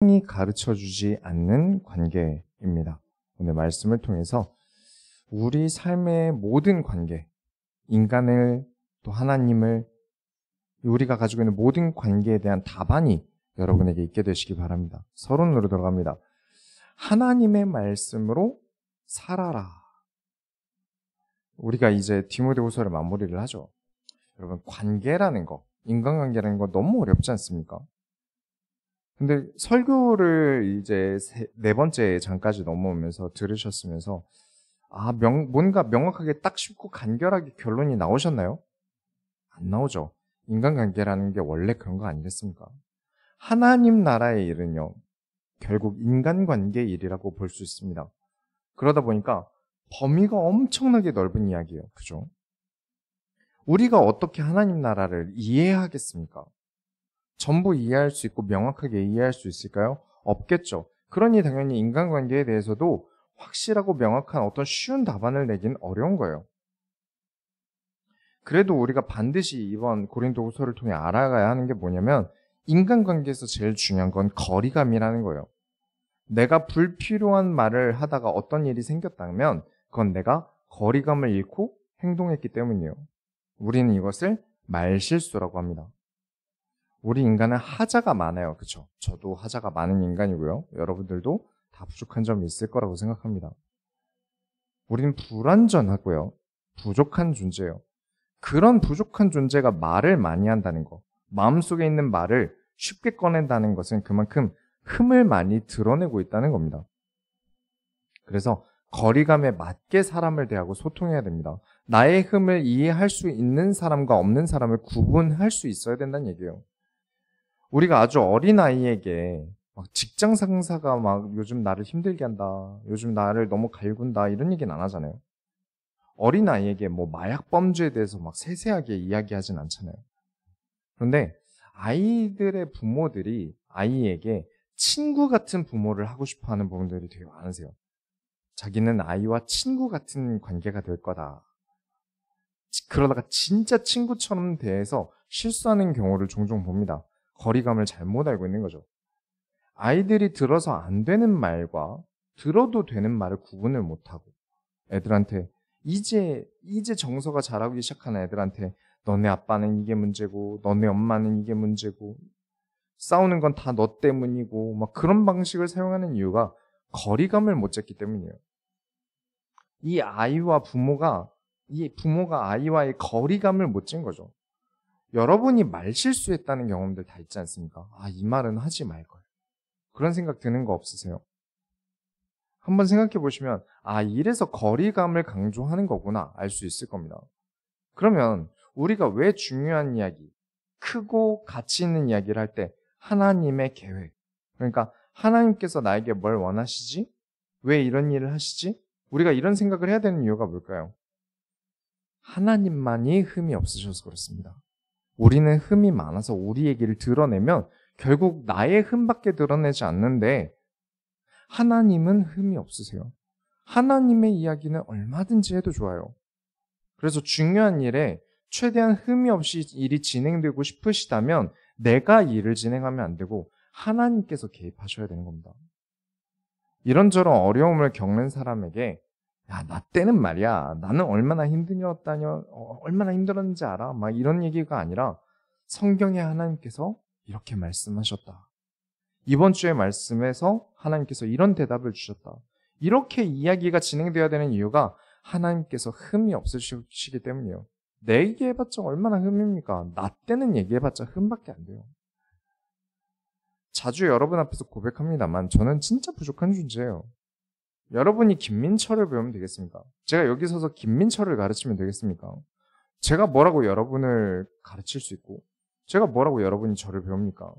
세상이 가르쳐주지 않는 관계입니다. 오늘 말씀을 통해서 우리 삶의 모든 관계, 인간을 또 하나님을 우리가 가지고 있는 모든 관계에 대한 답안이 여러분에게 있게 되시기 바랍니다. 서론으로 들어갑니다. 하나님의 말씀으로 살아라. 우리가 이제 디모데후서를 마무리를 하죠. 여러분, 관계라는 거, 인간관계라는 거 너무 어렵지 않습니까? 근데 설교를 이제 네 번째 장까지 넘어오면서 들으셨으면서 뭔가 명확하게 딱 쉽고 간결하게 결론이 나오셨나요? 안 나오죠. 인간관계라는 게 원래 그런 거 아니겠습니까? 하나님 나라의 일은요, 결국 인간관계의 일이라고 볼 수 있습니다. 그러다 보니까 범위가 엄청나게 넓은 이야기예요. 그죠? 우리가 어떻게 하나님 나라를 이해하겠습니까? 전부 이해할 수 있고 명확하게 이해할 수 있을까요? 없겠죠. 그러니 당연히 인간관계에 대해서도 확실하고 명확한 어떤 쉬운 답안을 내긴 어려운 거예요. 그래도 우리가 반드시 이번 고린도후서를 통해 알아가야 하는 게 뭐냐면 인간관계에서 제일 중요한 건 거리감이라는 거예요. 내가 불필요한 말을 하다가 어떤 일이 생겼다면 그건 내가 거리감을 잃고 행동했기 때문이에요. 우리는 이것을 말실수라고 합니다. 우리 인간은 하자가 많아요. 그렇죠? 저도 하자가 많은 인간이고요. 여러분들도 다 부족한 점이 있을 거라고 생각합니다. 우리는 불완전하고요. 부족한 존재예요. 그런 부족한 존재가 말을 많이 한다는 거, 마음속에 있는 말을 쉽게 꺼낸다는 것은 그만큼 흠을 많이 드러내고 있다는 겁니다. 그래서 거리감에 맞게 사람을 대하고 소통해야 됩니다. 나의 흠을 이해할 수 있는 사람과 없는 사람을 구분할 수 있어야 된다는 얘기예요. 우리가 아주 어린 아이에게 직장 상사가 요즘 나를 힘들게 한다, 요즘 나를 너무 갈군다 이런 얘기는 안 하잖아요. 어린 아이에게 마약 범죄에 대해서 세세하게 이야기하진 않잖아요. 그런데 아이들의 부모들이 아이에게 친구 같은 부모를 하고 싶어하는 부모들이 되게 많으세요. 자기는 아이와 친구 같은 관계가 될 거다. 그러다가 진짜 친구처럼 대해서 실수하는 경우를 종종 봅니다. 거리감을 잘못 알고 있는 거죠. 아이들이 들어서 안 되는 말과 들어도 되는 말을 구분을 못하고 애들한테 이제 정서가 자라기 시작하는 애들한테 너네 아빠는 이게 문제고 너네 엄마는 이게 문제고 싸우는 건 다 너 때문이고 그런 방식을 사용하는 이유가 거리감을 못 잡기 때문이에요. 이 부모가 아이와의 거리감을 못 잡은 거죠. 여러분이 말실수했다는 경험들 다 있지 않습니까? 이 말은 하지 말걸. 그런 생각 드는 거 없으세요? 한번 생각해 보시면 이래서 거리감을 강조하는 거구나 알 수 있을 겁니다. 그러면 우리가 왜 중요한 이야기, 크고 가치 있는 이야기를 할 때 하나님의 계획, 그러니까 하나님께서 나에게 뭘 원하시지? 왜 이런 일을 하시지? 우리가 이런 생각을 해야 되는 이유가 뭘까요? 하나님만이 흠이 없으셔서 그렇습니다. 우리는 흠이 많아서 우리 얘기를 드러내면 결국 나의 흠밖에 드러내지 않는데 하나님은 흠이 없으세요. 하나님의 이야기는 얼마든지 해도 좋아요. 그래서 중요한 일에 최대한 흠이 없이 일이 진행되고 싶으시다면 내가 일을 진행하면 안 되고 하나님께서 개입하셔야 되는 겁니다. 이런저런 어려움을 겪는 사람에게 나 때는 말이야 나는 얼마나 얼마나 힘들었는지 알아 이런 얘기가 아니라 성경에 하나님께서 이렇게 말씀하셨다. 이번 주의 말씀에서 하나님께서 이런 대답을 주셨다. 이렇게 이야기가 진행되어야 되는 이유가 하나님께서 흠이 없으시기 때문이에요. 내 얘기해봤자 얼마나 흠입니까? 나 때는 얘기해봤자 흠밖에 안 돼요. 자주 여러분 앞에서 고백합니다만 저는 진짜 부족한 존재예요. 여러분이 김민철을 배우면 되겠습니까? 제가 여기 서서 김민철을 가르치면 되겠습니까? 제가 뭐라고 여러분을 가르칠 수 있고 제가 뭐라고 여러분이 저를 배웁니까?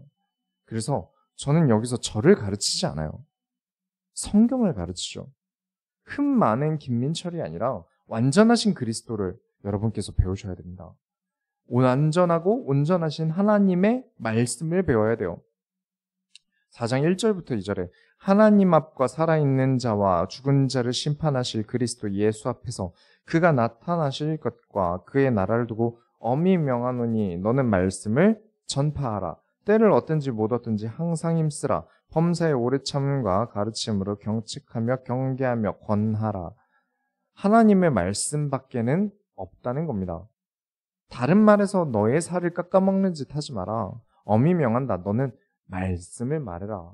그래서 저는 여기서 저를 가르치지 않아요. 성경을 가르치죠. 흠 많은 김민철이 아니라 완전하신 그리스도를 여러분께서 배우셔야 됩니다. 완전하고 온전하신 하나님의 말씀을 배워야 돼요. 4장 1절부터 2절에 하나님 앞과 살아있는 자와 죽은 자를 심판하실 그리스도 예수 앞에서 그가 나타나실 것과 그의 나라를 두고 엄히 명하노니 너는 말씀을 전파하라. 때를 얻든지 못 얻든지 항상 힘쓰라. 범사의 오래 참음과 가르침으로 경책하며 경계하며 권하라. 하나님의 말씀밖에는 없다는 겁니다. 다른 말에서 너의 살을 깎아먹는 짓 하지 마라. 엄히 명한다. 너는 말씀을 말해라.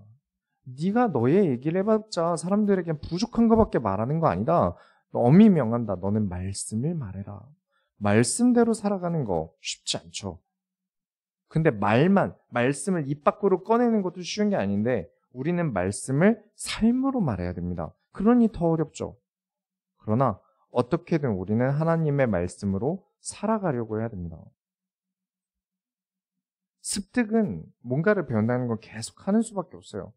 네가 너의 얘기를 해봤자 사람들에겐 부족한 것밖에 말하는 거 아니다. 엄히 명한다. 너는 말씀을 말해라. 말씀대로 살아가는 거 쉽지 않죠. 근데 말씀을 입 밖으로 꺼내는 것도 쉬운 게 아닌데 우리는 말씀을 삶으로 말해야 됩니다. 그러니 더 어렵죠. 그러나 어떻게든 우리는 하나님의 말씀으로 살아가려고 해야 됩니다. 습득은 뭔가를 배운다는 건 계속 하는 수밖에 없어요.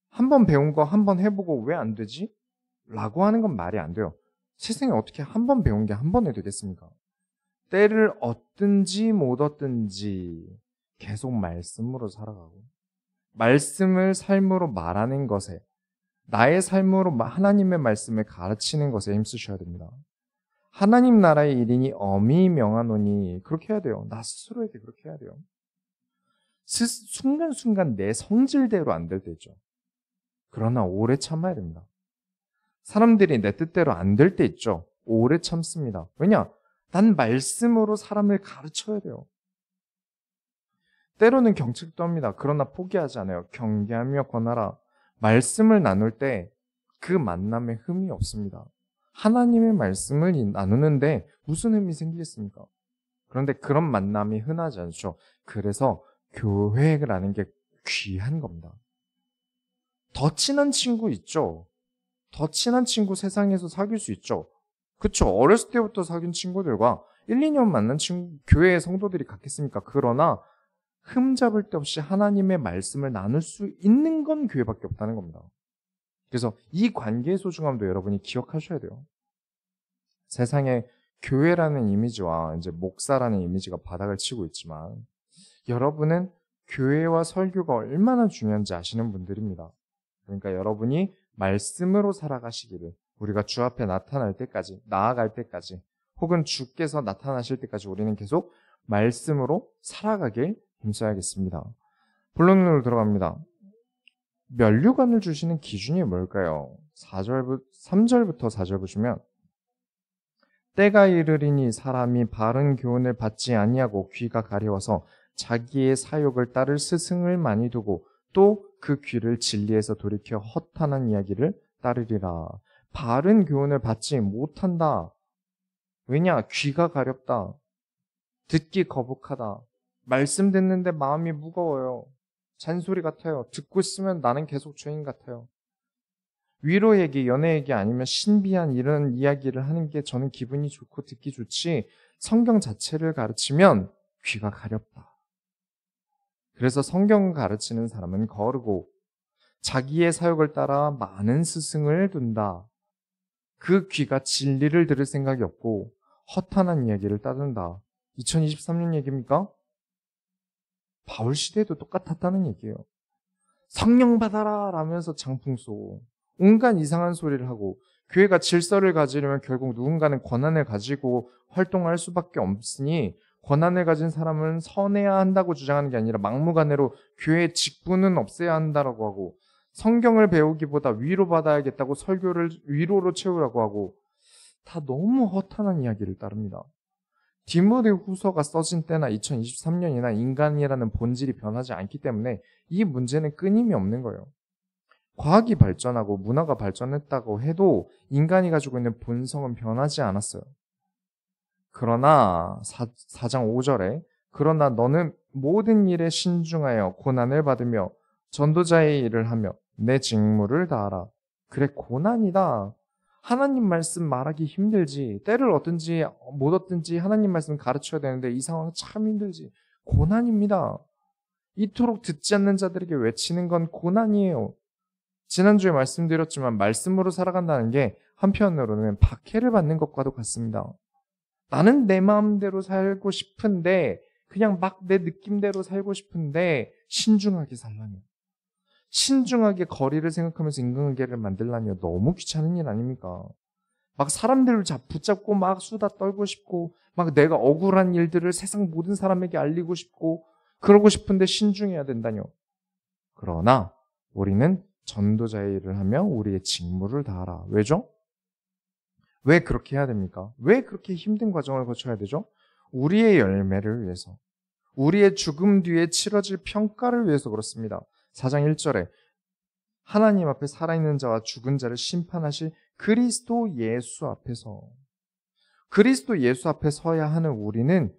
한 번 배운 거 한 번 해보고 왜 안 되지? 라고 하는 건 말이 안 돼요. 세상에 어떻게 한 번 배운 게 한 번에 되겠습니까? 때를 얻든지 못 얻든지 계속 말씀으로 살아가고 말씀을 삶으로 말하는 것에 나의 삶으로 하나님의 말씀을 가르치는 것에 힘쓰셔야 됩니다. 하나님 나라의 일이니 엄히 명하노니 그렇게 해야 돼요. 나 스스로에게 그렇게 해야 돼요. 순간순간 내 성질대로 안 될 때 있죠. 그러나 오래 참아야 됩니다. 사람들이 내 뜻대로 안 될 때 있죠. 오래 참습니다. 왜냐? 난 말씀으로 사람을 가르쳐야 돼요. 때로는 경책도 합니다. 그러나 포기하지 않아요. 경계하며 권하라. 말씀을 나눌 때 그 만남에 흠이 없습니다. 하나님의 말씀을 나누는데 무슨 흠이 생기겠습니까? 그런데 그런 만남이 흔하지 않죠. 그래서 교회라는 게 귀한 겁니다. 더 친한 친구 있죠. 더 친한 친구 세상에서 사귈 수 있죠. 그쵸. 어렸을 때부터 사귄 친구들과 1, 2년 만난 교회의 성도들이 같겠습니까? 그러나 흠잡을 데 없이 하나님의 말씀을 나눌 수 있는 건 교회밖에 없다는 겁니다. 그래서 이 관계의 소중함도 여러분이 기억하셔야 돼요. 세상에 교회라는 이미지와 이제 목사라는 이미지가 바닥을 치고 있지만 여러분은 교회와 설교가 얼마나 중요한지 아시는 분들입니다. 그러니까 여러분이 말씀으로 살아가시기를 우리가 주 앞에 나타날 때까지, 나아갈 때까지 혹은 주께서 나타나실 때까지 우리는 계속 말씀으로 살아가길 힘써야겠습니다. 본론으로 들어갑니다. 면류관을 주시는 기준이 뭘까요? 3절부터 4절 보시면 때가 이르리니 사람이 바른 교훈을 받지 아니하고 귀가 가려워서 자기의 사욕을 따를 스승을 많이 두고 또 그 귀를 진리에서 돌이켜 허탄한 이야기를 따르리라. 바른 교훈을 받지 못한다. 왜냐? 귀가 가렵다. 듣기 거북하다. 말씀 듣는데 마음이 무거워요. 잔소리 같아요. 듣고 있으면 나는 계속 죄인 같아요. 위로 얘기, 연애 얘기 아니면 신비한 이런 이야기를 하는 게 저는 기분이 좋고 듣기 좋지 성경 자체를 가르치면 귀가 가렵다. 그래서 성경 가르치는 사람은 거르고 자기의 사욕을 따라 많은 스승을 둔다. 그 귀가 진리를 들을 생각이 없고 허탄한 이야기를 따른다. 2023년 얘기입니까? 바울 시대에도 똑같았다는 얘기예요. 성령 받아라 라면서 장풍 쏘고 온갖 이상한 소리를 하고 교회가 질서를 가지려면 결국 누군가는 권한을 가지고 활동할 수밖에 없으니 권한을 가진 사람은 선해야 한다고 주장하는 게 아니라 막무가내로 교회의 직분은 없애야 한다라고 하고 성경을 배우기보다 위로받아야겠다고 설교를 위로로 채우라고 하고 다 너무 허탄한 이야기를 따릅니다. 디모데후서가 써진 때나 2023년이나 인간이라는 본질이 변하지 않기 때문에 이 문제는 끊임이 없는 거예요. 과학이 발전하고 문화가 발전했다고 해도 인간이 가지고 있는 본성은 변하지 않았어요. 그러나 4장 5절에 그러나 너는 모든 일에 신중하여 고난을 받으며 전도자의 일을 하며 내 직무를 다하라. 그래 고난이다. 하나님 말씀 말하기 힘들지. 때를 얻든지 못 얻든지 하나님 말씀 가르쳐야 되는데 이 상황은 참 힘들지. 고난입니다. 이토록 듣지 않는 자들에게 외치는 건 고난이에요. 지난주에 말씀드렸지만 말씀으로 살아간다는 게 한편으로는 박해를 받는 것과도 같습니다. 나는 내 마음대로 살고 싶은데 그냥 막 내 느낌대로 살고 싶은데 신중하게 살라뇨. 신중하게 거리를 생각하면서 인간관계를 만들라뇨. 너무 귀찮은 일 아닙니까? 막 사람들을 붙잡고 막 수다 떨고 싶고 막 내가 억울한 일들을 세상 모든 사람에게 알리고 싶고 그러고 싶은데 신중해야 된다뇨. 그러나 우리는 전도자의 일을 하며 우리의 직무를 다하라. 왜죠? 왜 그렇게 해야 됩니까? 왜 그렇게 힘든 과정을 거쳐야 되죠? 우리의 열매를 위해서, 우리의 죽음 뒤에 치러질 평가를 위해서 그렇습니다. 4장 1절에 하나님 앞에 살아있는 자와 죽은 자를 심판하실 그리스도 예수 앞에서, 그리스도 예수 앞에 서야 하는 우리는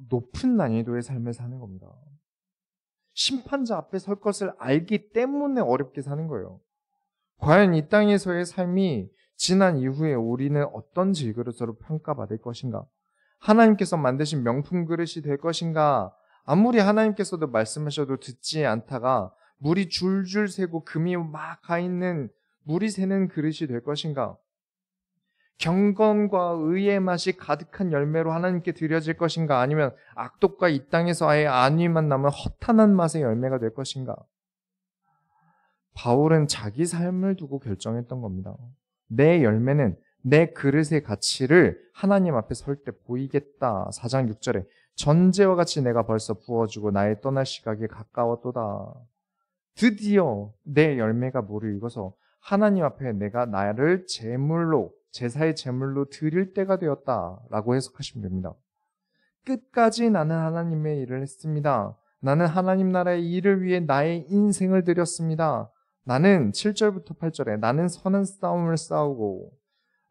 높은 난이도의 삶을 사는 겁니다. 심판자 앞에 설 것을 알기 때문에 어렵게 사는 거예요. 과연 이 땅에서의 삶이 지난 이후에 우리는 어떤 질그릇으로 평가받을 것인가? 하나님께서 만드신 명품 그릇이 될 것인가? 아무리 하나님께서도 말씀하셔도 듣지 않다가 물이 줄줄 새고 금이 막 가있는 물이 새는 그릇이 될 것인가? 경건과 의의 맛이 가득한 열매로 하나님께 드려질 것인가? 아니면 악독과 이 땅에서 아예 안위만 남은 허탄한 맛의 열매가 될 것인가? 바울은 자기 삶을 두고 결정했던 겁니다. 내 열매는 내 그릇의 가치를 하나님 앞에 설 때 보이겠다. 4장 6절에 전제와 같이 내가 벌써 부어주고 나의 떠날 시각이 가까웠도다. 드디어 내 열매가 무르익어서 하나님 앞에 내가 나를 제물로, 제사의 제물로 드릴 때가 되었다라고 해석하시면 됩니다. 끝까지 나는 하나님의 일을 했습니다. 나는 하나님 나라의 일을 위해 나의 인생을 드렸습니다. 나는 7절부터 8절에 나는 선한 싸움을 싸우고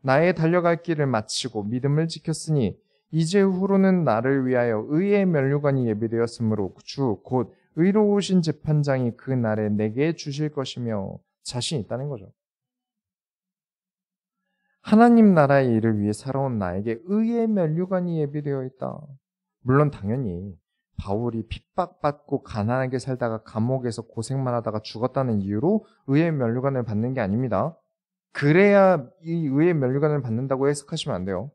나의 달려갈 길을 마치고 믿음을 지켰으니 이제 후로는 나를 위하여 의의 면류관이 예비되었으므로 주 곧 의로우신 재판장이 그 날에 내게 주실 것이며 자신이 있다는 거죠. 하나님 나라의 일을 위해 살아온 나에게 의의 면류관이 예비되어 있다. 물론 당연히 바울이 핍박받고 가난하게 살다가 감옥에서 고생만 하다가 죽었다는 이유로 의의 면류관을 받는 게 아닙니다. 그래야 이 의의 면류관을 받는다고 해석하시면 안 돼요.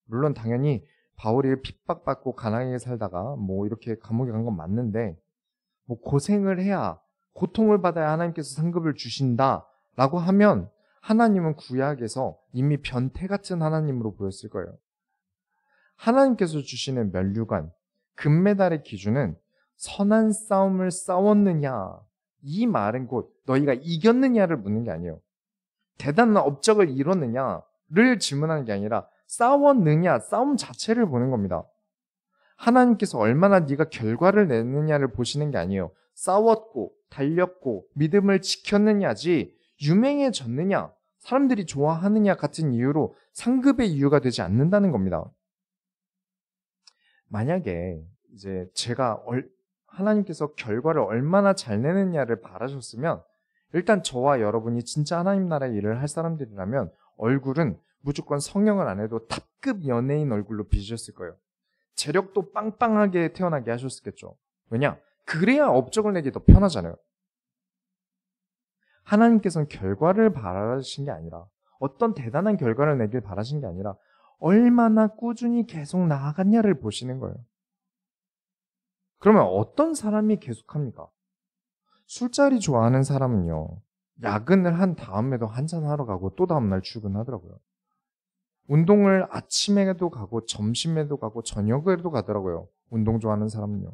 물론 당연히 바울이 핍박받고 가난하게 살다가 이렇게 감옥에 간 건 맞는데 고생을 해야, 고통을 받아야 하나님께서 상급을 주신다라고 하면 하나님은 구약에서 이미 변태 같은 하나님으로 보였을 거예요. 하나님께서 주시는 면류관, 금메달의 기준은 선한 싸움을 싸웠느냐, 이 말은 곧 너희가 이겼느냐를 묻는 게 아니에요. 대단한 업적을 이뤘느냐를 질문하는 게 아니라 싸웠느냐, 싸움 자체를 보는 겁니다. 하나님께서 얼마나 네가 결과를 내느냐를 보시는 게 아니에요. 싸웠고 달렸고 믿음을 지켰느냐지 유명해졌느냐, 사람들이 좋아하느냐 같은 이유로 상급의 이유가 되지 않는다는 겁니다. 만약에 이제 제가 하나님께서 결과를 얼마나 잘 내느냐를 바라셨으면 일단 저와 여러분이 진짜 하나님 나라의 일을 할 사람들이라면 얼굴은 무조건 성형을 안 해도 탑급 연예인 얼굴로 빚으셨을 거예요. 재력도 빵빵하게 태어나게 하셨겠죠. 왜냐? 그래야 업적을 내기 더 편하잖아요. 하나님께서는 결과를 바라신 게 아니라, 어떤 대단한 결과를 내길 바라신 게 아니라 얼마나 꾸준히 계속 나아갔냐를 보시는 거예요. 그러면 어떤 사람이 계속합니까? 술자리 좋아하는 사람은요, 야근을 한 다음에도 한잔하러 가고 또 다음날 출근하더라고요. 운동을 아침에도 가고 점심에도 가고 저녁에도 가더라고요. 운동 좋아하는 사람은요.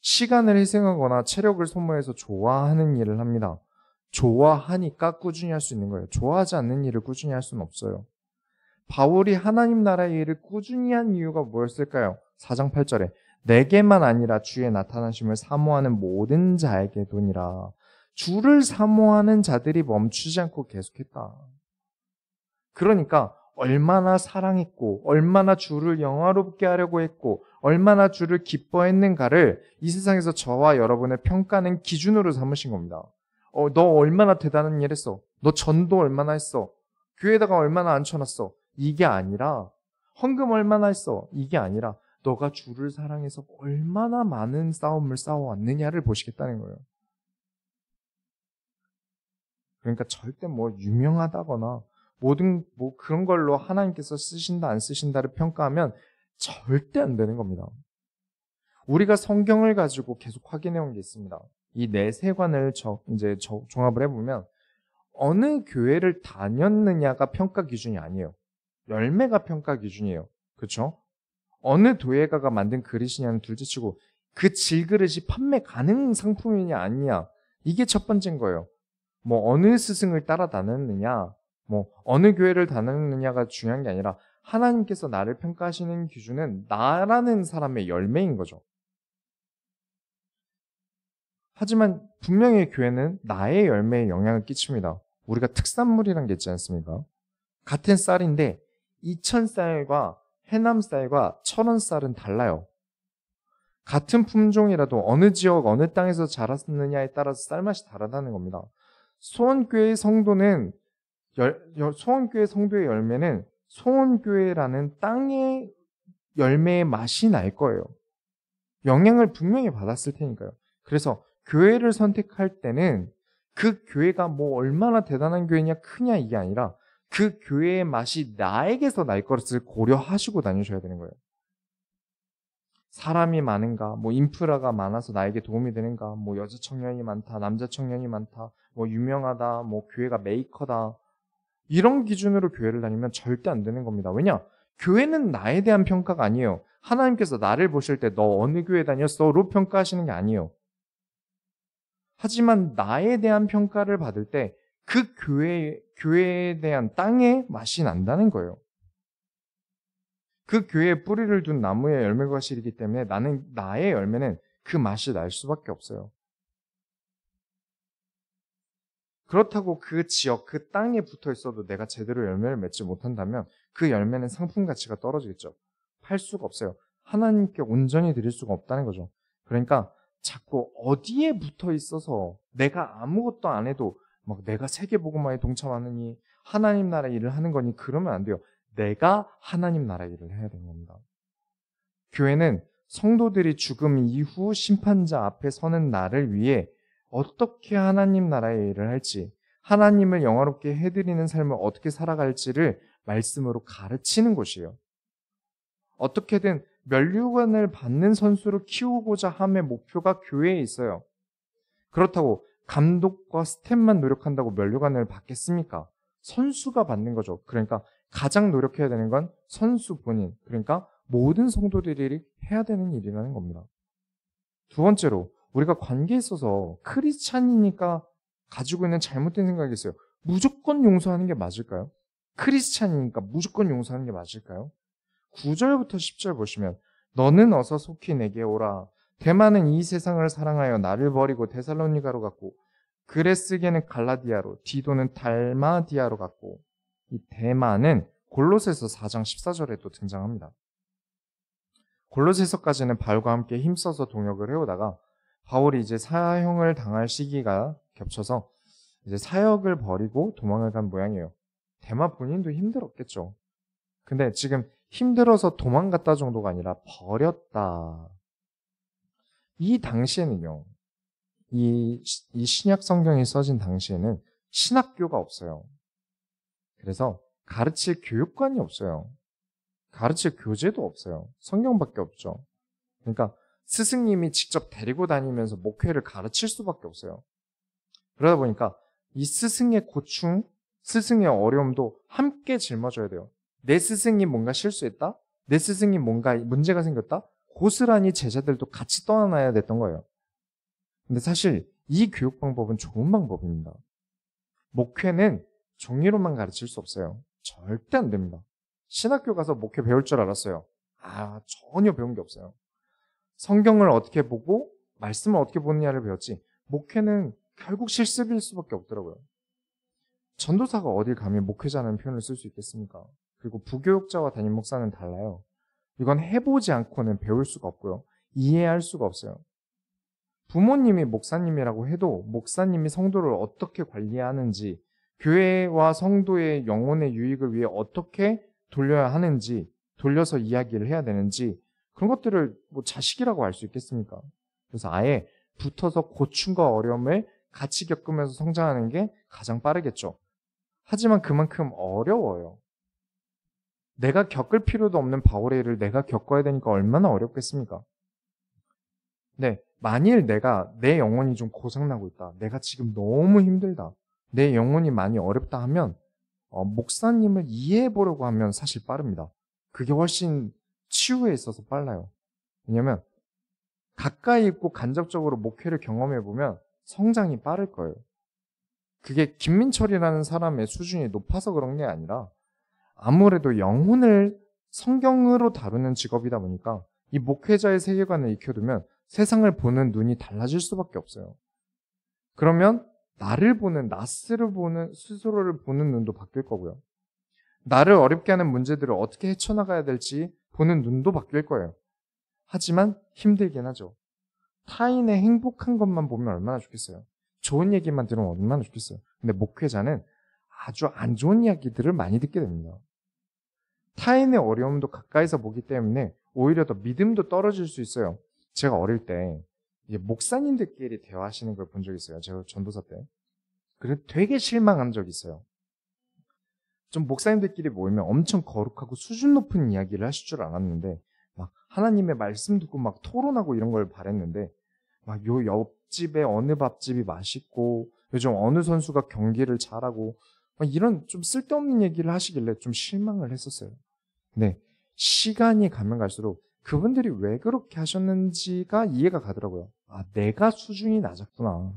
시간을 희생하거나 체력을 소모해서 좋아하는 일을 합니다. 좋아하니까 꾸준히 할 수 있는 거예요. 좋아하지 않는 일을 꾸준히 할 수는 없어요. 바울이 하나님 나라의 일을 꾸준히 한 이유가 뭐였을까요? 4장 8절에 내게만 아니라 주의 나타나심을 사모하는 모든 자에게도니라. 주를 사모하는 자들이 멈추지 않고 계속했다. 그러니까 얼마나 사랑했고 얼마나 주를 영화롭게 하려고 했고 얼마나 주를 기뻐했는가를 이 세상에서 저와 여러분의 평가는 기준으로 삼으신 겁니다. 너 얼마나 대단한 일 했어? 너 전도 얼마나 했어? 교회에다가 얼마나 앉혀놨어? 이게 아니라 헌금 얼마나 했어? 이게 아니라 너가 주를 사랑해서 얼마나 많은 싸움을 싸워왔느냐를 보시겠다는 거예요. 그러니까 절대 유명하다거나 모든 그런 걸로 하나님께서 쓰신다 안 쓰신다를 평가하면 절대 안 되는 겁니다. 우리가 성경을 가지고 계속 확인해 온 게 있습니다. 이 네 세관을 이제 종합을 해보면 어느 교회를 다녔느냐가 평가 기준이 아니에요. 열매가 평가 기준이에요. 그렇죠? 어느 도예가가 만든 그릇이냐는 둘째치고 그 질그릇이 판매 가능 상품이냐 아니냐, 이게 첫 번째인 거예요. 뭐 어느 스승을 따라 다녔느냐, 뭐 어느 교회를 다녔느냐가 중요한 게 아니라 하나님께서 나를 평가하시는 기준은 나라는 사람의 열매인 거죠. 하지만 분명히 교회는 나의 열매에 영향을 끼칩니다. 우리가 특산물이란 게 있지 않습니까? 같은 쌀인데 이천쌀과 해남쌀과 철원쌀은 달라요. 같은 품종이라도 어느 지역, 어느 땅에서 자랐느냐에 따라서 쌀맛이 다르다는 겁니다. 소원교회 성도의 열매는 소원교회라는 땅의 열매의 맛이 날 거예요. 영향을 분명히 받았을 테니까요. 그래서 교회를 선택할 때는 그 교회가 뭐 얼마나 대단한 교회냐 크냐 이게 아니라 그 교회의 맛이 나에게서 날 것을 고려하시고 다니셔야 되는 거예요. 사람이 많은가, 뭐 인프라가 많아서 나에게 도움이 되는가, 뭐 여자 청년이 많다, 남자 청년이 많다, 뭐 유명하다, 뭐 교회가 메이커다. 이런 기준으로 교회를 다니면 절대 안 되는 겁니다. 왜냐? 교회는 나에 대한 평가가 아니에요. 하나님께서 나를 보실 때 너 어느 교회 다녔어?로 평가하시는 게 아니에요. 하지만 나에 대한 평가를 받을 때 그 교회에 대한 땅의 맛이 난다는 거예요. 그 교회에 뿌리를 둔 나무의 열매가 실이기 때문에 나의 열매는 그 맛이 날 수밖에 없어요. 그렇다고 그 지역, 그 땅에 붙어 있어도 내가 제대로 열매를 맺지 못한다면 그 열매는 상품 가치가 떨어지겠죠. 팔 수가 없어요. 하나님께 온전히 드릴 수가 없다는 거죠. 그러니까 자꾸 어디에 붙어 있어서 내가 아무것도 안 해도 막 내가 세계복음화에 동참하느니 하나님 나라 일을 하는 거니 그러면 안 돼요. 내가 하나님 나라 일을 해야 되는 겁니다. 교회는 성도들이 죽음 이후 심판자 앞에 서는 날을 위해 어떻게 하나님 나라의 일을 할지, 하나님을 영화롭게 해드리는 삶을 어떻게 살아갈지를 말씀으로 가르치는 곳이에요. 어떻게든 면류관을 받는 선수로 키우고자 함의 목표가 교회에 있어요. 그렇다고 감독과 스텝만 노력한다고 면류관을 받겠습니까? 선수가 받는 거죠. 그러니까 가장 노력해야 되는 건 선수 본인, 그러니까 모든 성도들이 해야 되는 일이라는 겁니다. 두 번째로 우리가 관계에 있어서 크리스찬이니까 가지고 있는 잘못된 생각이 있어요. 무조건 용서하는 게 맞을까요? 크리스찬이니까 무조건 용서하는 게 맞을까요? 9절부터 10절 보시면 너는 어서 속히 내게 오라. 대마는 이 세상을 사랑하여 나를 버리고 데살로니가로 갔고 그레스게는 갈라디아로 디도는 달마디아로 갔고 이 대마는 골로새서 4장 14절에도 등장합니다. 골로새서까지는 바울과 함께 힘써서 동역을 해오다가 바울이 이제 사형을 당할 시기가 겹쳐서 이제 사역을 버리고 도망을 간 모양이에요. 대마 본인도 힘들었겠죠. 근데 지금 힘들어서 도망갔다 정도가 아니라 버렸다. 이 당시에는요. 이 신약 성경이 써진 당시에는 신학교가 없어요. 그래서 가르칠 교육관이 없어요. 가르칠 교재도 없어요. 성경밖에 없죠. 그러니까 스승님이 직접 데리고 다니면서 목회를 가르칠 수밖에 없어요. 그러다 보니까 이 스승의 고충, 스승의 어려움도 함께 짊어져야 돼요. 내 스승이 뭔가 실수했다? 내 스승이 뭔가 문제가 생겼다? 고스란히 제자들도 같이 떠나야 됐던 거예요. 근데 사실 이 교육 방법은 좋은 방법입니다. 목회는 종이로만 가르칠 수 없어요. 절대 안 됩니다. 신학교 가서 목회 배울 줄 알았어요. 전혀 배운 게 없어요. 성경을 어떻게 보고 말씀을 어떻게 보느냐를 배웠지 목회는 결국 실습일 수밖에 없더라고요. 전도사가 어딜 감히 목회자라는 표현을 쓸 수 있겠습니까? 그리고 부교육자와 담임 목사는 달라요. 이건 해보지 않고는 배울 수가 없고요. 이해할 수가 없어요. 부모님이 목사님이라고 해도 목사님이 성도를 어떻게 관리하는지, 교회와 성도의 영혼의 유익을 위해 어떻게 돌려야 하는지, 돌려서 이야기를 해야 되는지 그런 것들을 뭐 자식이라고 알 수 있겠습니까? 그래서 아예 붙어서 고충과 어려움을 같이 겪으면서 성장하는 게 가장 빠르겠죠. 하지만 그만큼 어려워요. 내가 겪을 필요도 없는 바울의 일을 내가 겪어야 되니까 얼마나 어렵겠습니까? 네, 만일 내 영혼이 좀 고장나고 있다. 내가 지금 너무 힘들다. 내 영혼이 많이 어렵다 하면 목사님을 이해해 보려고 하면 사실 빠릅니다. 그게 훨씬 치유에 있어서 빨라요. 왜냐면 가까이 있고 간접적으로 목회를 경험해 보면 성장이 빠를 거예요. 그게 김민철이라는 사람의 수준이 높아서 그런 게 아니라 아무래도 영혼을 성경으로 다루는 직업이다 보니까 이 목회자의 세계관을 익혀두면 세상을 보는 눈이 달라질 수밖에 없어요. 그러면 나를 보는, 스스로를 보는 눈도 바뀔 거고요. 나를 어렵게 하는 문제들을 어떻게 헤쳐나가야 될지 보는 눈도 바뀔 거예요. 하지만 힘들긴 하죠. 타인의 행복한 것만 보면 얼마나 좋겠어요. 좋은 얘기만 들으면 얼마나 좋겠어요. 근데 목회자는 아주 안 좋은 이야기들을 많이 듣게 됩니다. 타인의 어려움도 가까이서 보기 때문에 오히려 더 믿음도 떨어질 수 있어요. 제가 어릴 때 이제 목사님들끼리 대화하시는 걸 본 적이 있어요. 제가 전도사 때. 그래서 되게 실망한 적이 있어요. 좀 목사님들끼리 모이면 엄청 거룩하고 수준 높은 이야기를 하실 줄 알았는데 막 하나님의 말씀 듣고 막 토론하고 이런 걸 바랬는데 막 요 옆집에 어느 밥집이 맛있고 요즘 어느 선수가 경기를 잘하고 막 이런 좀 쓸데없는 얘기를 하시길래 좀 실망을 했었어요. 근데 시간이 가면 갈수록 그분들이 왜 그렇게 하셨는지가 이해가 가더라고요. 아, 내가 수준이 낮았구나.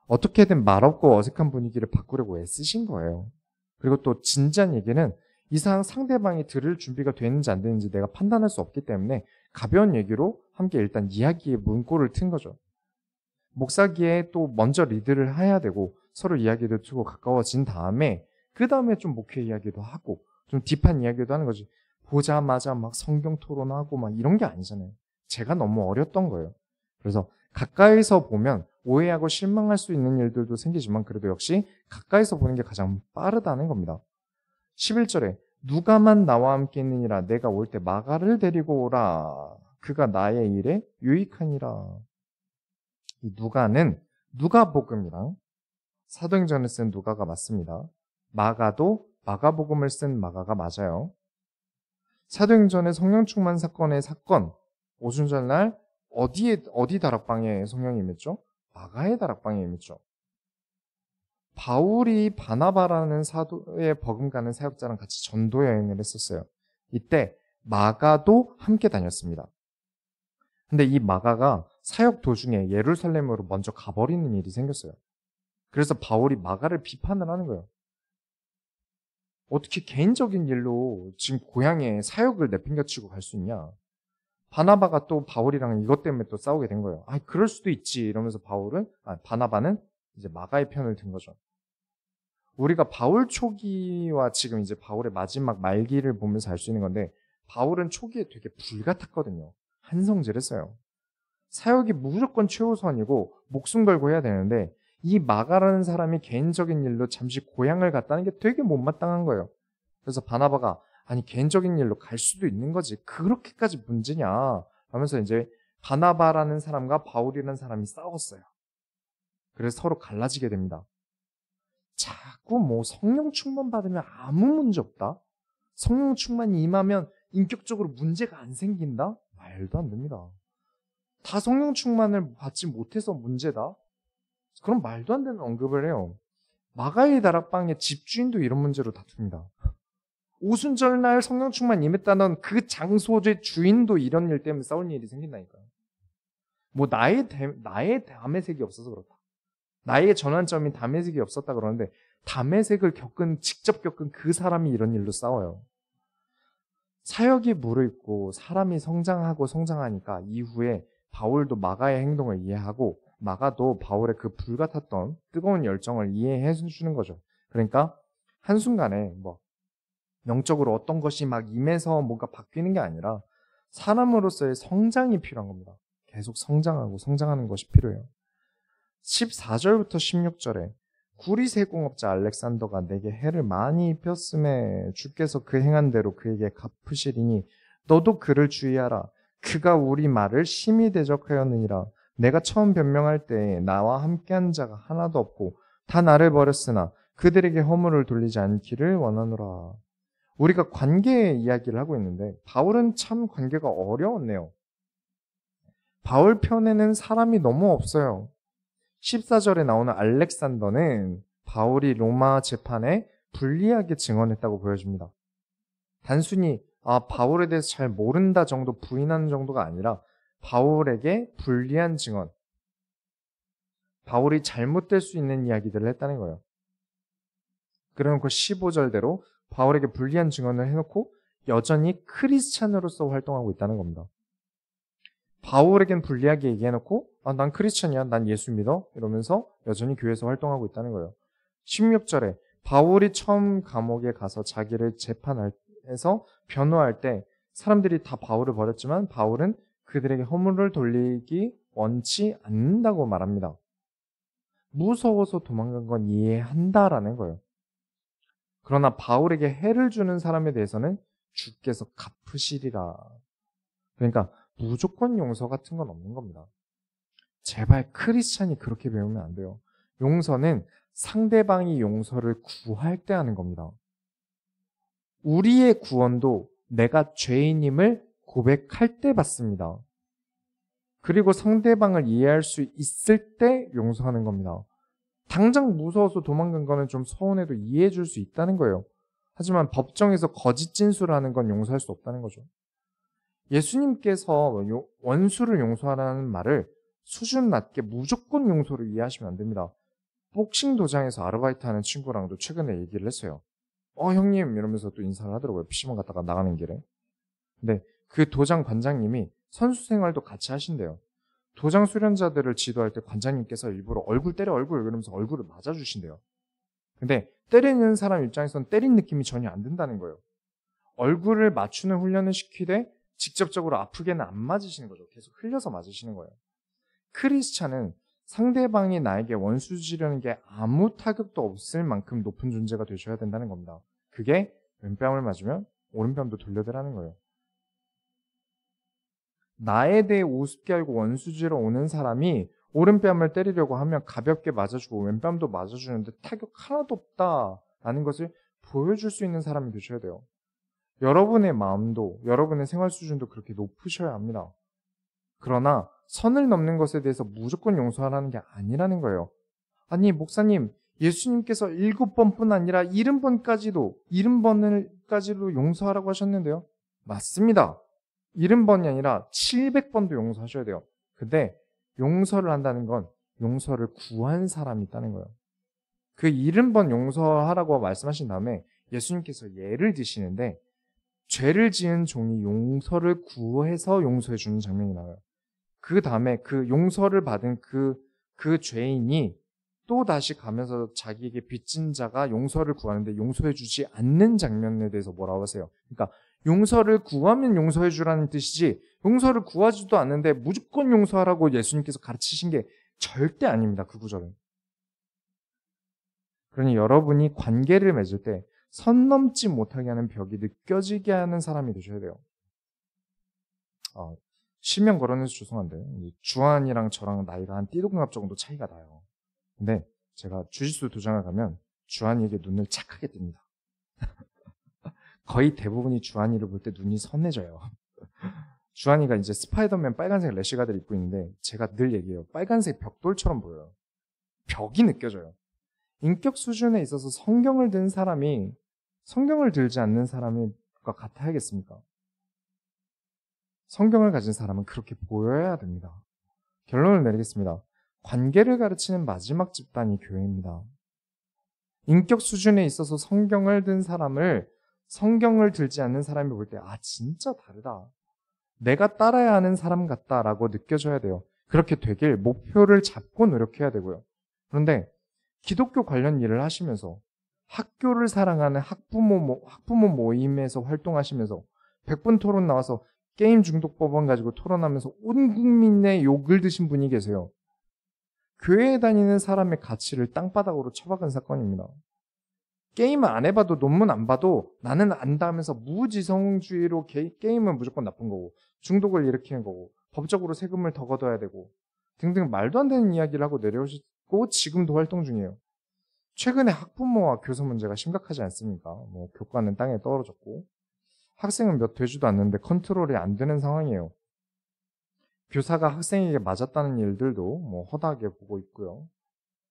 어떻게든 말없고 어색한 분위기를 바꾸려고 애쓰신 거예요. 그리고 또 진지한 얘기는 이상 상대방이 들을 준비가 되는지 안 되는지 내가 판단할 수 없기 때문에 가벼운 얘기로 함께 일단 이야기의 문고를 튼 거죠. 목사기에 또 먼저 리드를 해야 되고 서로 이야기도 트고 가까워진 다음에 그 다음에 좀 목회 이야기도 하고 좀 딥한 이야기도 하는 거지. 보자마자 막 성경 토론하고 막 이런 게 아니잖아요. 제가 너무 어렸던 거예요. 그래서 가까이서 보면 오해하고 실망할 수 있는 일들도 생기지만 그래도 역시 가까이서 보는 게 가장 빠르다는 겁니다. 11절에 누가만 나와 함께 있느니라 내가 올 때 마가를 데리고 오라 그가 나의 일에 유익하니라. 이 누가는 누가복음이랑 사도행전을 쓴 누가가 맞습니다. 마가도 마가복음을 쓴 마가가 맞아요. 사도행전의 성령 충만 사건의 사건 오순절날 어디 다락방에 성령이 임했죠? 마가의 다락방에 임했죠. 바울이 바나바라는 사도에 버금가는 사역자랑 같이 전도 여행을 했었어요. 이때 마가도 함께 다녔습니다. 근데 이 마가가 사역 도중에 예루살렘으로 먼저 가버리는 일이 생겼어요. 그래서 바울이 마가를 비판을 하는 거예요. 어떻게 개인적인 일로 지금 고향에 사역을 내팽겨치고 갈 수 있냐? 바나바가 또 바울이랑 이것 때문에 또 싸우게 된 거예요. 아, 그럴 수도 있지. 이러면서 바나바는 이제 마가의 편을 든 거죠. 우리가 바울 초기와 지금 이제 바울의 마지막 말기를 보면서 알 수 있는 건데 바울은 초기에 되게 불같았거든요. 한성질했어요. 사역이 무조건 최우선이고 목숨 걸고 해야 되는데 이 마가라는 사람이 개인적인 일로 잠시 고향을 갔다는 게 되게 못마땅한 거예요. 그래서 바나바가 아니 개인적인 일로 갈 수도 있는 거지 그렇게까지 문제냐 하면서 이제 바나바라는 사람과 바울이라는 사람이 싸웠어요. 그래서 서로 갈라지게 됩니다. 자꾸 뭐 성령 충만 받으면 아무 문제 없다. 성령 충만이 임하면 인격적으로 문제가 안 생긴다? 말도 안 됩니다. 다 성령 충만을 받지 못해서 문제다? 그럼 말도 안 되는 언급을 해요. 마가의 다락방의 집주인도 이런 문제로 다툽니다. 오순절날 성령 충만 임했다는 그 장소의 주인도 이런 일 때문에 싸울 일이 생긴다니까요. 뭐 나의 담에색이 없어서 그렇다. 나의 전환점인 담에색이 없었다 그러는데 담에색을 직접 겪은 그 사람이 이런 일로 싸워요. 사역이 무르익고 사람이 성장하니까 이후에 바울도 마가의 행동을 이해하고 마가도 바울의 그 불같았던 뜨거운 열정을 이해해 주는 거죠. 그러니까 한순간에 뭐 영적으로 어떤 것이 막 임해서 뭔가 바뀌는 게 아니라 사람으로서의 성장이 필요한 겁니다. 계속 성장하는 것이 필요해요. 14절부터 16절에 구리세공업자 알렉산더가 내게 해를 많이 입혔음에 주께서 그 행한 대로 그에게 갚으시리니 너도 그를 주의하라. 그가 우리 말을 심히 대적하였느니라. 내가 처음 변명할 때에 나와 함께한 자가 하나도 없고 다 나를 버렸으나 그들에게 허물을 돌리지 않기를 원하노라. 우리가 관계의 이야기를 하고 있는데 바울은 참 관계가 어려웠네요. 바울 편에는 사람이 너무 없어요. 14절에 나오는 알렉산더는 바울이 로마 재판에 불리하게 증언했다고 보여줍니다. 단순히 바울에 대해서 잘 모른다 정도 부인하는 정도가 아니라 바울에게 불리한 증언. 바울이 잘못될 수 있는 이야기들을 했다는 거예요. 그래놓고 15절대로 바울에게 불리한 증언을 해놓고 여전히 크리스찬으로서 활동하고 있다는 겁니다. 바울에겐 불리하게 얘기해놓고 난 크리스찬이야, 난 예수 믿어 이러면서 여전히 교회에서 활동하고 있다는 거예요. 16절에 바울이 처음 감옥에 가서 자기를 재판해서 변호할 때 사람들이 다 바울을 버렸지만 바울은 그들에게 허물을 돌리기 원치 않는다고 말합니다. 무서워서 도망간 건 이해한다라는 거예요. 그러나 바울에게 해를 주는 사람에 대해서는 주께서 갚으시리라. 그러니까 무조건 용서 같은 건 없는 겁니다. 제발 크리스찬이 그렇게 배우면 안 돼요. 용서는 상대방이 용서를 구할 때 하는 겁니다. 우리의 구원도 내가 죄인임을 고백할 때 받습니다. 그리고 상대방을 이해할 수 있을 때 용서하는 겁니다. 당장 무서워서 도망간 거는 좀 서운해도 이해해 줄 수 있다는 거예요. 하지만 법정에서 거짓 진술을 하는 건 용서할 수 없다는 거죠. 예수님께서 원수를 용서하라는 말을 수준 낮게 무조건 용서로 이해하시면 안 됩니다. 복싱 도장에서 아르바이트 하는 친구랑도 최근에 얘기를 했어요. 형님 이러면서 또 인사를 하더라고요. PC방 갔다가 나가는 길에. 근데 그 도장 관장님이 선수 생활도 같이 하신대요. 도장 수련자들을 지도할 때 관장님께서 일부러 얼굴 때려 얼굴 그러면서 얼굴을 맞아주신대요. 근데 때리는 사람 입장에서는 때린 느낌이 전혀 안 든다는 거예요. 얼굴을 맞추는 훈련을 시키되 직접적으로 아프게는 안 맞으시는 거죠. 계속 흘려서 맞으시는 거예요. 크리스찬은 상대방이 나에게 원수 지르는 게 아무 타격도 없을 만큼 높은 존재가 되셔야 된다는 겁니다. 그게 왼뺨을 맞으면 오른뺨도 돌려대라는 거예요. 나에 대해 우습게 알고 원수지러 오는 사람이 오른뺨을 때리려고 하면 가볍게 맞아주고 왼뺨도 맞아주는데 타격 하나도 없다라는 것을 보여줄 수 있는 사람이 되셔야 돼요. 여러분의 마음도 여러분의 생활 수준도 그렇게 높으셔야 합니다. 그러나 선을 넘는 것에 대해서 무조건 용서하라는 게 아니라는 거예요. 아니 목사님 예수님께서 7번뿐 아니라 70번까지도 용서하라고 하셨는데요. 맞습니다. 70번이 아니라 700번도 용서하셔야 돼요. 근데 용서를 한다는 건 용서를 구한 사람이 있다는 거예요. 그 70번 용서하라고 말씀하신 다음에 예수님께서 예를 드시는데 죄를 지은 종이 용서를 구해서 용서해 주는 장면이 나와요. 그 다음에 그 용서를 받은 그 죄인이 또 다시 가면서 자기에게 빚진 자가 용서를 구하는데 용서해 주지 않는 장면에 대해서 뭐라고 하세요? 그러니까 용서를 구하면 용서해 주라는 뜻이지 용서를 구하지도 않는데 무조건 용서하라고 예수님께서 가르치신 게 절대 아닙니다. 그 구절은. 그러니 여러분이 관계를 맺을 때 선 넘지 못하게 하는 벽이 느껴지게 하는 사람이 되셔야 돼요. 실명 거론해서 죄송한데 주한이랑 저랑 나이가 한 띠동갑 정도 차이가 나요. 근데 제가 주짓수 도장을 가면 주한이에게 눈을 착하게 뜹니다. 거의 대부분이 주한이를 볼 때 눈이 선해져요. 주한이가 이제 스파이더맨 빨간색 래시가드를 입고 있는데 제가 늘 얘기해요. 빨간색 벽돌처럼 보여요. 벽이 느껴져요. 인격 수준에 있어서 성경을 든 사람이 성경을 들지 않는 사람과 같아야겠습니까? 성경을 가진 사람은 그렇게 보여야 됩니다. 결론을 내리겠습니다. 관계를 가르치는 마지막 집단이 교회입니다. 인격 수준에 있어서 성경을 든 사람을 성경을 들지 않는 사람이 볼 때 진짜 다르다. 내가 따라야 하는 사람 같다라고 느껴져야 돼요. 그렇게 되길 목표를 잡고 노력해야 되고요. 그런데 기독교 관련 일을 하시면서 학교를 사랑하는 학부모 모임에서 활동하시면서 100분 토론 나와서 게임 중독 법안 가지고 토론하면서 온 국민의 욕을 드신 분이 계세요. 교회에 다니는 사람의 가치를 땅바닥으로 쳐박은 사건입니다. 게임을 안 해봐도 논문 안 봐도 나는 안다 하면서 무지성주의로 게임은 무조건 나쁜 거고 중독을 일으키는 거고 법적으로 세금을 더 걷어야 되고 등등 말도 안 되는 이야기를 하고 내려오시고 지금도 활동 중이에요. 최근에 학부모와 교사 문제가 심각하지 않습니까? 교과는 땅에 떨어졌고 학생은 몇 되지도 않는데 컨트롤이 안 되는 상황이에요. 교사가 학생에게 맞았다는 일들도 허다하게 보고 있고요.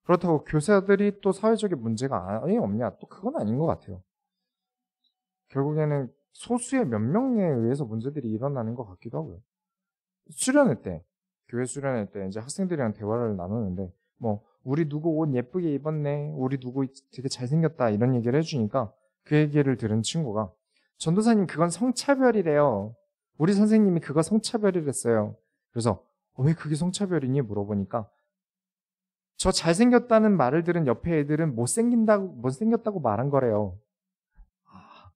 그렇다고 교사들이 또 사회적인 문제가 아예 없냐? 또 그건 아닌 것 같아요. 결국에는 소수의 몇 명에 의해서 문제들이 일어나는 것 같기도 하고요. 교회 수련회 때 이제 학생들이랑 대화를 나누는데 뭐 우리 누구 옷 예쁘게 입었네, 우리 누구 되게 잘생겼다 이런 얘기를 해주니까 그 얘기를 들은 친구가 전도사님 그건 성차별이래요. 우리 선생님이 그거 성차별이랬어요. 그래서 왜 그게 성차별이니 물어보니까 저 잘생겼다는 말을 들은 옆에 애들은 못생겼다고 말한 거래요. 아,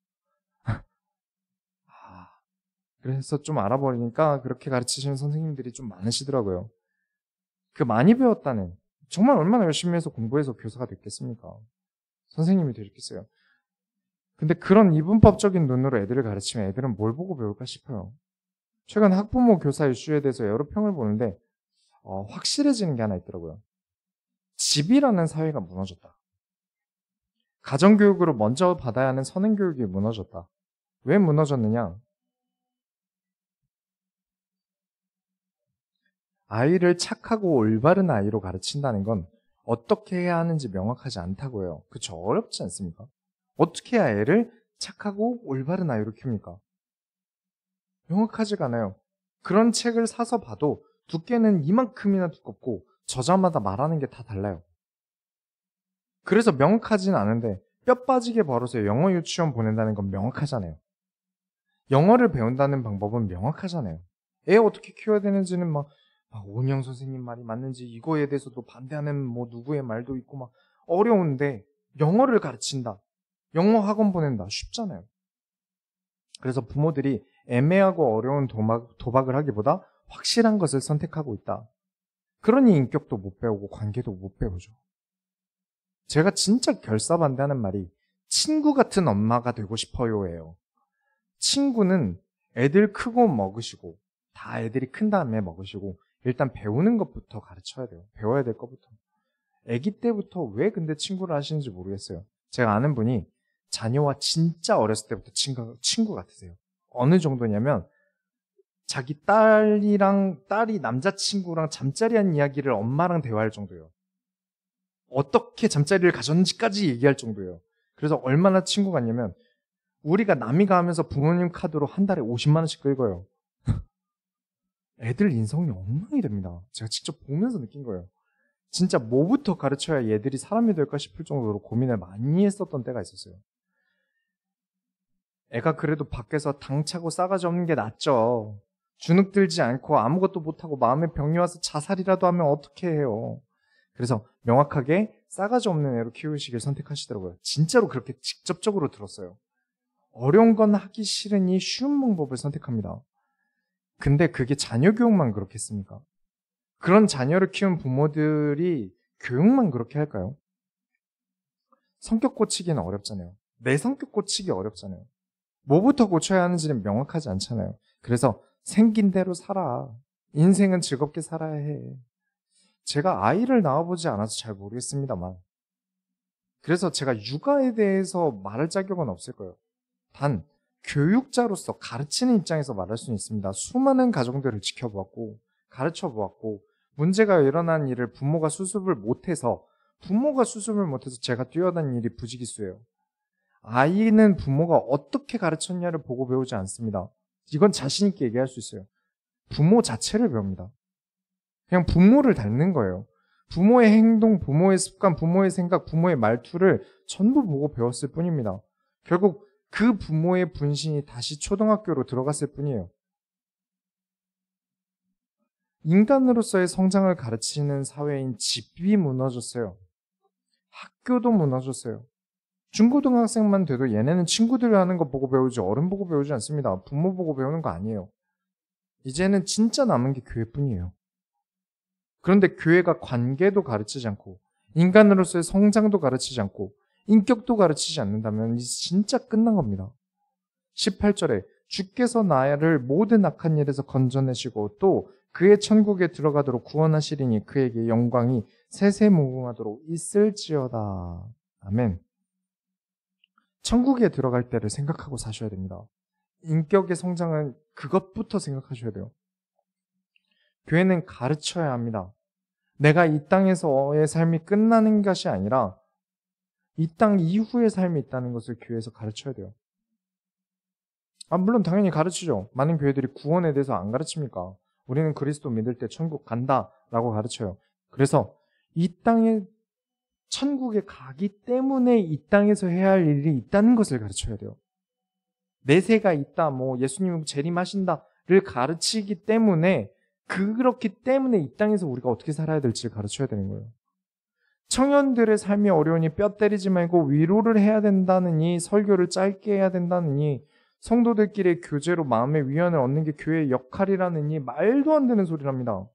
그래서 좀 알아보니까 그렇게 가르치시는 선생님들이 좀 많으시더라고요. 그 많이 배웠다는, 정말 얼마나 열심히 해서 공부해서 교사가 됐겠습니까? 선생님이 되셨겠어요. 근데 그런 이분법적인 눈으로 애들을 가르치면 애들은 뭘 보고 배울까 싶어요. 최근 학부모 교사 이슈에 대해서 여러 평을 보는데 확실해지는 게 하나 있더라고요. 집이라는 사회가 무너졌다. 가정교육으로 먼저 받아야 하는 선행교육이 무너졌다. 왜 무너졌느냐? 아이를 착하고 올바른 아이로 가르친다는 건 어떻게 해야 하는지 명확하지 않다고요. 그쵸? 어렵지 않습니까? 어떻게 해야 애를 착하고 올바른 아이로 키웁니까? 명확하지가 않아요. 그런 책을 사서 봐도 두께는 이만큼이나 두껍고 저자마다 말하는 게 다 달라요. 그래서 명확하진 않은데 뼈 빠지게 벌어서 영어 유치원 보낸다는 건 명확하잖아요. 영어를 배운다는 방법은 명확하잖아요. 애 어떻게 키워야 되는지는 막 오은영 선생님 말이 맞는지 이거에 대해서도 반대하는 뭐 누구의 말도 있고 막 어려운데 영어를 가르친다. 영어 학원 보낸다. 쉽잖아요. 그래서 부모들이 애매하고 어려운 도박을 하기보다 확실한 것을 선택하고 있다. 그러니 인격도 못 배우고 관계도 못 배우죠. 제가 진짜 결사반대하는 말이 친구 같은 엄마가 되고 싶어요예요. 친구는 애들 크고 먹으시고 다 애들이 큰 다음에 먹으시고 일단 배우는 것부터 가르쳐야 돼요. 배워야 될 것부터. 아기 때부터 왜 근데 친구를 하시는지 모르겠어요. 제가 아는 분이 자녀와 진짜 어렸을 때부터 친구 같으세요. 어느 정도냐면 자기 딸이 남자친구랑 잠자리한 이야기를 엄마랑 대화할 정도예요. 어떻게 잠자리를 가졌는지까지 얘기할 정도예요. 그래서 얼마나 친구 같냐면 우리가 남이가 하면서 부모님 카드로 한 달에 50만 원씩 긁어요. 애들 인성이 엉망이 됩니다. 제가 직접 보면서 느낀 거예요. 진짜 뭐부터 가르쳐야 얘들이 사람이 될까 싶을 정도로 고민을 많이 했었던 때가 있었어요. 애가 그래도 밖에서 당차고 싸가지 없는 게 낫죠. 주눅 들지 않고 아무것도 못하고 마음에 병이 와서 자살이라도 하면 어떻게 해요. 그래서 명확하게 싸가지 없는 애로 키우시길 선택하시더라고요. 진짜로 그렇게 직접적으로 들었어요. 어려운 건 하기 싫으니 쉬운 방법을 선택합니다. 근데 그게 자녀 교육만 그렇겠습니까? 그런 자녀를 키운 부모들이 교육만 그렇게 할까요? 성격 고치기는 어렵잖아요. 내 성격 고치기 어렵잖아요. 뭐부터 고쳐야 하는지는 명확하지 않잖아요. 그래서 생긴 대로 살아. 인생은 즐겁게 살아야 해. 제가 아이를 낳아보지 않아서 잘 모르겠습니다만 그래서 제가 육아에 대해서 말할 자격은 없을 거예요. 단 교육자로서 가르치는 입장에서 말할 수는 있습니다. 수많은 가정들을 지켜보았고 가르쳐보았고 문제가 일어난 일을 부모가 수습을 못해서 제가 뛰어다닌 일이 부지기수예요. 아이는 부모가 어떻게 가르쳤냐를 보고 배우지 않습니다. 이건 자신 있게 얘기할 수 있어요. 부모 자체를 배웁니다. 그냥 부모를 닮는 거예요. 부모의 행동, 부모의 습관, 부모의 생각, 부모의 말투를 전부 보고 배웠을 뿐입니다. 결국 그 부모의 분신이 다시 초등학교로 들어갔을 뿐이에요. 인간으로서의 성장을 가르치는 사회인 집이 무너졌어요. 학교도 무너졌어요. 중고등학생만 돼도 얘네는 친구들 하는 거 보고 배우지 어른 보고 배우지 않습니다. 부모 보고 배우는 거 아니에요. 이제는 진짜 남은 게 교회뿐이에요. 그런데 교회가 관계도 가르치지 않고 인간으로서의 성장도 가르치지 않고 인격도 가르치지 않는다면 이제 진짜 끝난 겁니다. 18절에 주께서 나를 모든 악한 일에서 건져내시고 또 그의 천국에 들어가도록 구원하시리니 그에게 영광이 세세무궁하도록 있을지어다. 아멘. 천국에 들어갈 때를 생각하고 사셔야 됩니다. 인격의 성장은 그것부터 생각하셔야 돼요. 교회는 가르쳐야 합니다. 내가 이 땅에서의 삶이 끝나는 것이 아니라 이 땅 이후의 삶이 있다는 것을 교회에서 가르쳐야 돼요. 물론 당연히 가르치죠. 많은 교회들이 구원에 대해서 안 가르칩니까? 우리는 그리스도 믿을 때 천국 간다라고 가르쳐요. 그래서 이 땅에 천국에 가기 때문에 이 땅에서 해야 할 일이 있다는 것을 가르쳐야 돼요. 내세가 있다, 예수님이 재림하신다를 가르치기 때문에 그렇기 때문에 이 땅에서 우리가 어떻게 살아야 될지를 가르쳐야 되는 거예요. 청년들의 삶이 어려우니 뼈 때리지 말고 위로를 해야 된다느니 설교를 짧게 해야 된다느니 성도들끼리 교제로 마음의 위안을 얻는 게 교회의 역할이라느니 말도 안 되는 소리랍니다.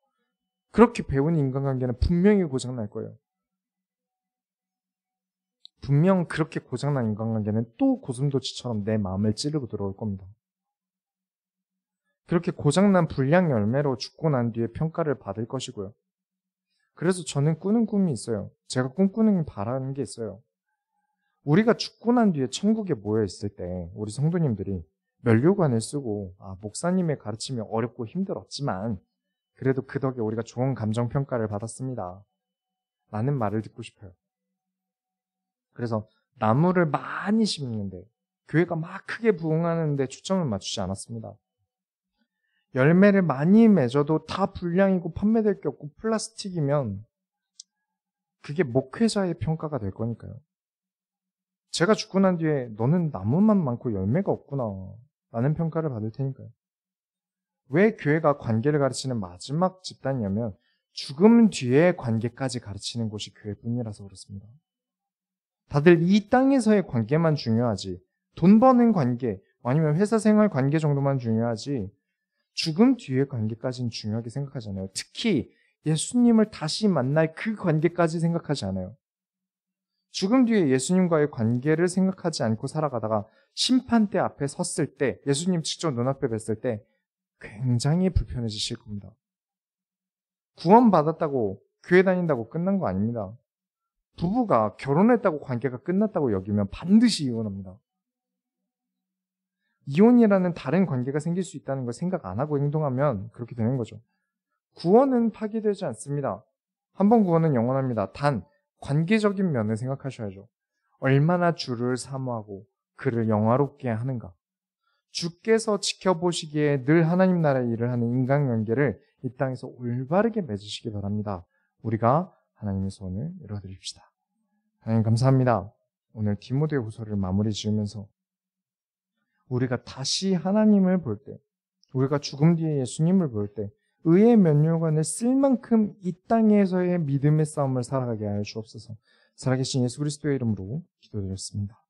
그렇게 배운 인간관계는 분명히 고장날 거예요. 분명 그렇게 고장난 인간관계는 또 고슴도치처럼 내 마음을 찌르고 들어올 겁니다. 그렇게 고장난 불량 열매로 죽고 난 뒤에 평가를 받을 것이고요. 그래서 저는 꾸는 꿈이 있어요. 제가 꿈꾸는 바라는 게 있어요. 우리가 죽고 난 뒤에 천국에 모여 있을 때 우리 성도님들이 면류관을 쓰고 목사님의 가르침이 어렵고 힘들었지만 그래도 그 덕에 우리가 좋은 감정평가를 받았습니다. 라는 말을 듣고 싶어요. 그래서 나무를 많이 심는데 교회가 막 크게 부흥하는데 초점을 맞추지 않았습니다. 열매를 많이 맺어도 다 불량이고 판매될 게 없고 플라스틱이면 그게 목회자의 평가가 될 거니까요. 제가 죽고 난 뒤에 너는 나무만 많고 열매가 없구나 라는 평가를 받을 테니까요. 왜 교회가 관계를 가르치는 마지막 집단이냐면 죽음 뒤의 관계까지 가르치는 곳이 교회뿐이라서 그렇습니다. 다들 이 땅에서의 관계만 중요하지 돈 버는 관계 아니면 회사 생활 관계 정도만 중요하지 죽음 뒤의 관계까지는 중요하게 생각하지 않아요. 특히 예수님을 다시 만날 그 관계까지 생각하지 않아요. 죽음 뒤에 예수님과의 관계를 생각하지 않고 살아가다가 심판대 앞에 섰을 때 예수님 직접 눈앞에 뵀을 때 굉장히 불편해지실 겁니다. 구원받았다고 교회 다닌다고 끝난 거 아닙니다. 부부가 결혼했다고 관계가 끝났다고 여기면 반드시 이혼합니다. 이혼이라는 다른 관계가 생길 수 있다는 걸 생각 안 하고 행동하면 그렇게 되는 거죠. 구원은 파기되지 않습니다. 한 번 구원은 영원합니다. 단 관계적인 면을 생각하셔야죠. 얼마나 주를 사모하고 그를 영화롭게 하는가. 주께서 지켜보시기에 늘 하나님 나라의 일을 하는 인간관계를 이 땅에서 올바르게 맺으시기 바랍니다. 우리가 하나님의 소원을 이루어드립시다. 하나님 감사합니다. 오늘 디모데 후서를 마무리 지으면서 우리가 다시 하나님을 볼 때, 우리가 죽음 뒤에 예수님을 볼 때 의의 면류관을 쓸 만큼 이 땅에서의 믿음의 싸움을 살아가게 하여 주옵소서. 살아계신 예수 그리스도의 이름으로 기도드렸습니다.